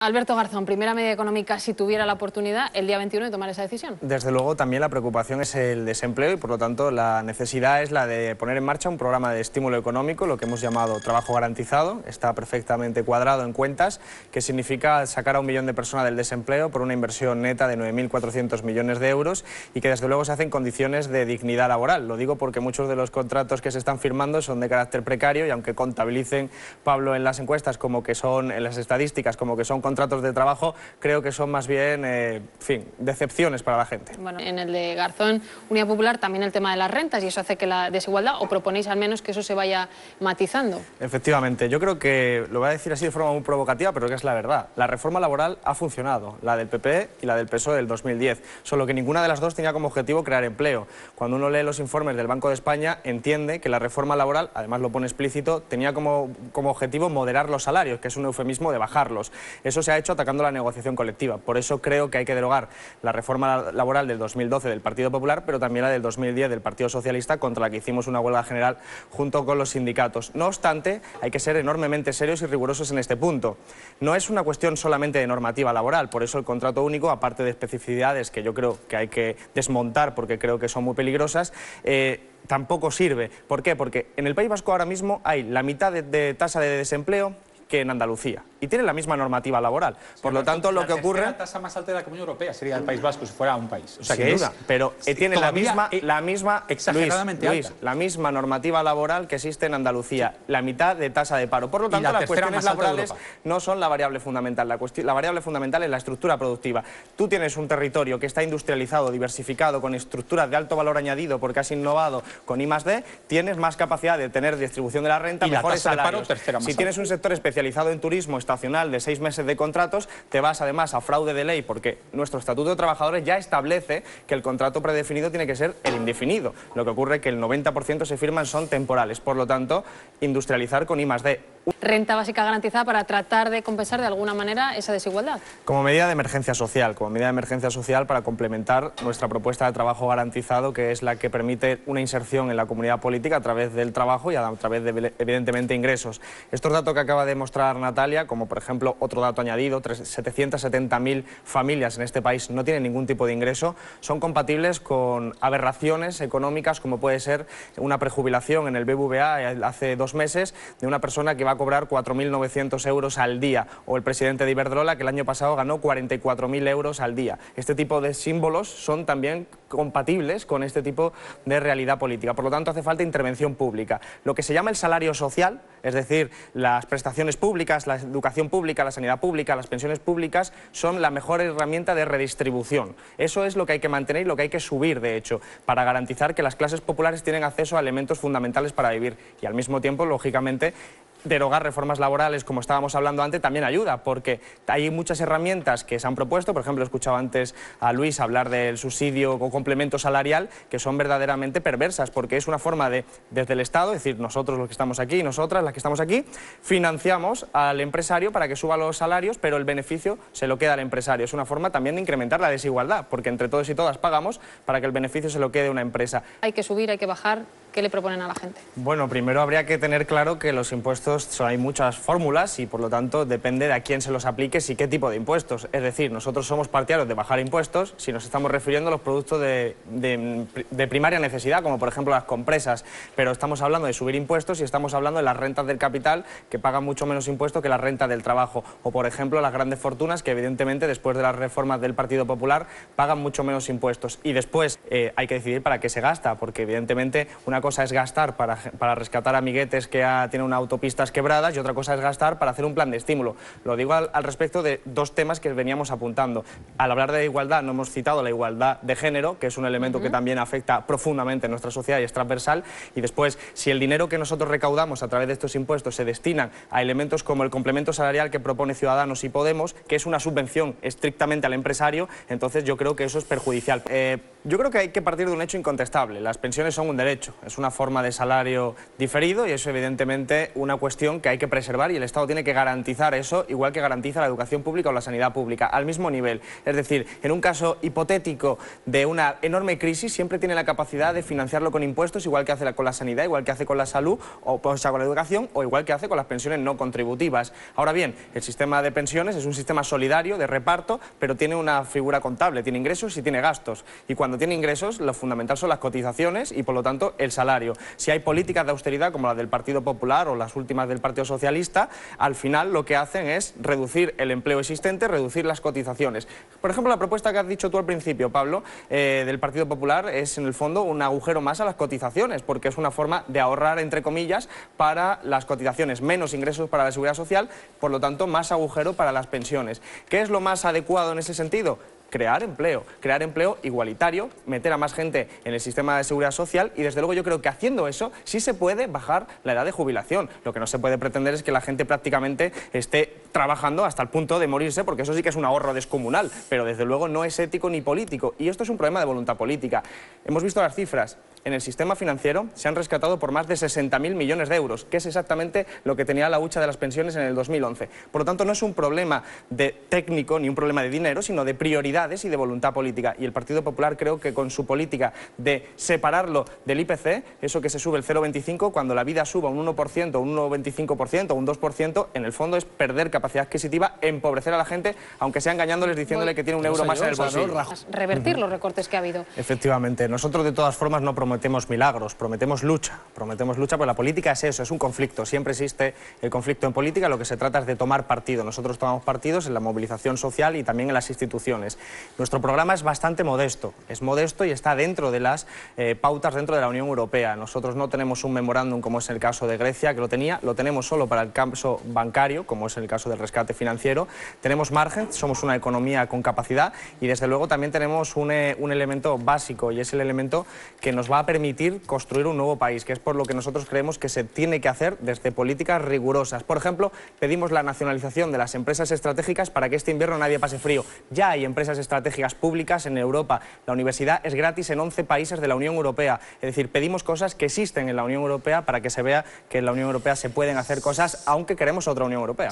Alberto Garzón, primera medida económica, si tuviera la oportunidad, el día 21 de tomar esa decisión. Desde luego también la preocupación es el desempleo y por lo tanto la necesidad es la de poner en marcha un programa de estímulo económico, lo que hemos llamado trabajo garantizado, está perfectamente cuadrado en cuentas, que significa sacar a 1 millón de personas del desempleo por una inversión neta de 9.400 millones de euros y que desde luego se hace en condiciones de dignidad laboral. Lo digo porque muchos de los contratos que se están firmando son de carácter precario y aunque contabilicen, Pablo, en las encuestas como que son, en las estadísticas como que son contratos de trabajo, creo que son más bien, decepciones para la gente. Bueno, en el de Garzón, Unidad Popular, también el tema de las rentas, y eso hace que la desigualdad, o proponéis al menos que eso se vaya matizando. Efectivamente, yo creo que, lo voy a decir así de forma muy provocativa, pero que es la verdad. La reforma laboral ha funcionado, la del PP y la del PSOE del 2010, solo que ninguna de las dos tenía como objetivo crear empleo. Cuando uno lee los informes del Banco de España, entiende que la reforma laboral, además lo pone explícito, tenía como objetivo moderar los salarios, que es un eufemismo de bajarlos. Eso se ha hecho atacando la negociación colectiva. Por eso creo que hay que derogar la reforma laboral del 2012 del Partido Popular, pero también la del 2010 del Partido Socialista, contra la que hicimos una huelga general junto con los sindicatos. No obstante, hay que ser enormemente serios y rigurosos en este punto. No es una cuestión solamente de normativa laboral, por eso el contrato único, aparte de especificidades que yo creo que hay que desmontar porque creo que son muy peligrosas, tampoco sirve. ¿Por qué? Porque en el País Vasco ahora mismo hay la mitad de tasa de desempleo que en Andalucía, y tiene la misma normativa laboral. Por lo tanto, lo que ocurre... La tasa más alta de la Comunidad Europea sería el País Vasco si fuera un país. O sea, sin duda, pero tiene la misma exageradamente Luis, la misma normativa laboral que existe en Andalucía, sí. La mitad de tasa de paro. Por lo tanto, las cuestiones laborales no son la variable fundamental. La variable fundamental es la estructura productiva. Tú tienes un territorio que está industrializado, diversificado, con estructuras de alto valor añadido porque has innovado con I+D, tienes más capacidad de tener distribución de la renta, mejores salarios. Si tienes un sector especializado en turismo estacional de 6 meses de contratos, te vas además a fraude de ley porque nuestro Estatuto de Trabajadores ya establece que el contrato predefinido tiene que ser el indefinido. Lo que ocurre es que el 90% se firman son temporales. Por lo tanto, industrializar con I+D. Renta básica garantizada para tratar de compensar de alguna manera esa desigualdad. Como medida de emergencia social, para complementar nuestra propuesta de trabajo garantizado, que es la que permite una inserción en la comunidad política a través del trabajo y a través de, evidentemente, ingresos. Estos datos que acaba de mostrar Natalia, como por ejemplo otro dato añadido, 770.000 familias en este país no tienen ningún tipo de ingreso, son compatibles con aberraciones económicas como puede ser una prejubilación en el BBVA hace 2 meses de una persona que va a cobrar 4.900 euros al día, o el presidente de Iberdrola que el año pasado ganó 44.000 euros al día. Este tipo de símbolos son también compatibles con este tipo de realidad política. Por lo tanto, hace falta intervención pública. Lo que se llama el salario social, es decir, las prestaciones públicas, la educación pública, la sanidad pública, las pensiones públicas, son la mejor herramienta de redistribución. Eso es lo que hay que mantener y lo que hay que subir, de hecho, para garantizar que las clases populares tienen acceso a elementos fundamentales para vivir. Y al mismo tiempo, lógicamente, derogar reformas laborales, como estábamos hablando antes, también ayuda, porque hay muchas herramientas que se han propuesto. Por ejemplo, he escuchado antes a Luis hablar del subsidio o complemento salarial, que son verdaderamente perversas, porque es una forma de, desde el Estado, es decir, nosotros los que estamos aquí y nosotras las que estamos aquí, financiamos al empresario para que suba los salarios, pero el beneficio se lo queda al empresario. Es una forma también de incrementar la desigualdad, porque entre todos y todas pagamos para que el beneficio se lo quede a una empresa. Hay que subir, hay que bajar. ¿Qué le proponen a la gente? Bueno, primero habría que tener claro que los impuestos hay muchas fórmulas y por lo tanto depende de a quién se los apliques y qué tipo de impuestos. Es decir, nosotros somos partidarios de bajar impuestos si nos estamos refiriendo a los productos de primaria necesidad, como por ejemplo las compresas, pero estamos hablando de subir impuestos y estamos hablando de las rentas del capital que pagan mucho menos impuestos que la renta del trabajo, o por ejemplo las grandes fortunas que evidentemente después de las reformas del Partido Popular pagan mucho menos impuestos. Y después hay que decidir para qué se gasta, porque evidentemente una cosa es gastar para rescatar amiguetes que tienen unas autopistas quebradas y otra cosa es gastar para hacer un plan de estímulo. Lo digo al respecto de 2 temas que veníamos apuntando. Al hablar de igualdad no hemos citado la igualdad de género, que es un elemento que también afecta profundamente a nuestra sociedad y es transversal. Y después, si el dinero que nosotros recaudamos a través de estos impuestos se destina a elementos como el complemento salarial que propone Ciudadanos y Podemos, que es una subvención estrictamente al empresario, entonces yo creo que eso es perjudicial. Yo creo que hay que partir de un hecho incontestable. Las pensiones son un derecho. Es Es una forma de salario diferido y eso evidentemente una cuestión que hay que preservar y el Estado tiene que garantizar eso, igual que garantiza la educación pública o la sanidad pública, al mismo nivel. Es decir, en un caso hipotético de una enorme crisis, siempre tiene la capacidad de financiarlo con impuestos, igual que hace con la sanidad, igual que hace con la salud, o sea, con la educación, o igual que hace con las pensiones no contributivas. Ahora bien, el sistema de pensiones es un sistema solidario, de reparto, pero tiene una figura contable, tiene ingresos y tiene gastos. Y cuando tiene ingresos, lo fundamental son las cotizaciones y, por lo tanto, el salario. Si hay políticas de austeridad, como la del Partido Popular o las últimas del Partido Socialista, al final lo que hacen es reducir el empleo existente, reducir las cotizaciones. Por ejemplo, la propuesta que has dicho tú al principio, Pablo, del Partido Popular, es en el fondo un agujero más a las cotizaciones, porque es una forma de ahorrar, entre comillas, para las cotizaciones, menos ingresos para la Seguridad Social, por lo tanto, más agujero para las pensiones. ¿Qué es lo más adecuado en ese sentido? Crear empleo igualitario, meter a más gente en el sistema de seguridad social y desde luego yo creo que haciendo eso sí se puede bajar la edad de jubilación. Lo que no se puede pretender es que la gente prácticamente esté trabajando hasta el punto de morirse, porque eso sí que es un ahorro descomunal, pero desde luego no es ético ni político y esto es un problema de voluntad política. Hemos visto las cifras. En el sistema financiero se han rescatado por más de 60.000 millones de euros, que es exactamente lo que tenía la hucha de las pensiones en el 2011. Por lo tanto, no es un problema técnico ni un problema de dinero, sino de prioridades y de voluntad política. Y el Partido Popular creo que con su política de separarlo del IPC, eso que se sube el 0,25, cuando la vida suba un 1%, un 1,25%, un 2%, en el fondo es perder capacidad adquisitiva, empobrecer a la gente, aunque sea engañándoles diciéndole que tiene un euro más en el bolsillo. Revertir los recortes que ha habido. Efectivamente, nosotros de todas formas no prometemos milagros, prometemos lucha, porque la política es eso, es un conflicto, siempre existe el conflicto en política, lo que se trata es de tomar partido. Nosotros tomamos partidos en la movilización social y también en las instituciones. Nuestro programa es bastante modesto, y está dentro de las pautas dentro de la Unión Europea. Nosotros no tenemos un memorándum como es el caso de Grecia, que lo tenía, lo tenemos solo para el caso bancario, como es el caso del rescate financiero. Tenemos margen, somos una economía con capacidad y desde luego también tenemos un elemento básico y es el elemento que nos va a permitir construir un nuevo país, que es por lo que nosotros creemos que se tiene que hacer desde políticas rigurosas. Por ejemplo, pedimos la nacionalización de las empresas estratégicas para que este invierno nadie pase frío. Ya hay empresas estratégicas públicas en Europa. La universidad es gratis en 11 países de la Unión Europea. Es decir, pedimos cosas que existen en la Unión Europea para que se vea que en la Unión Europea se pueden hacer cosas, aunque queremos otra Unión Europea.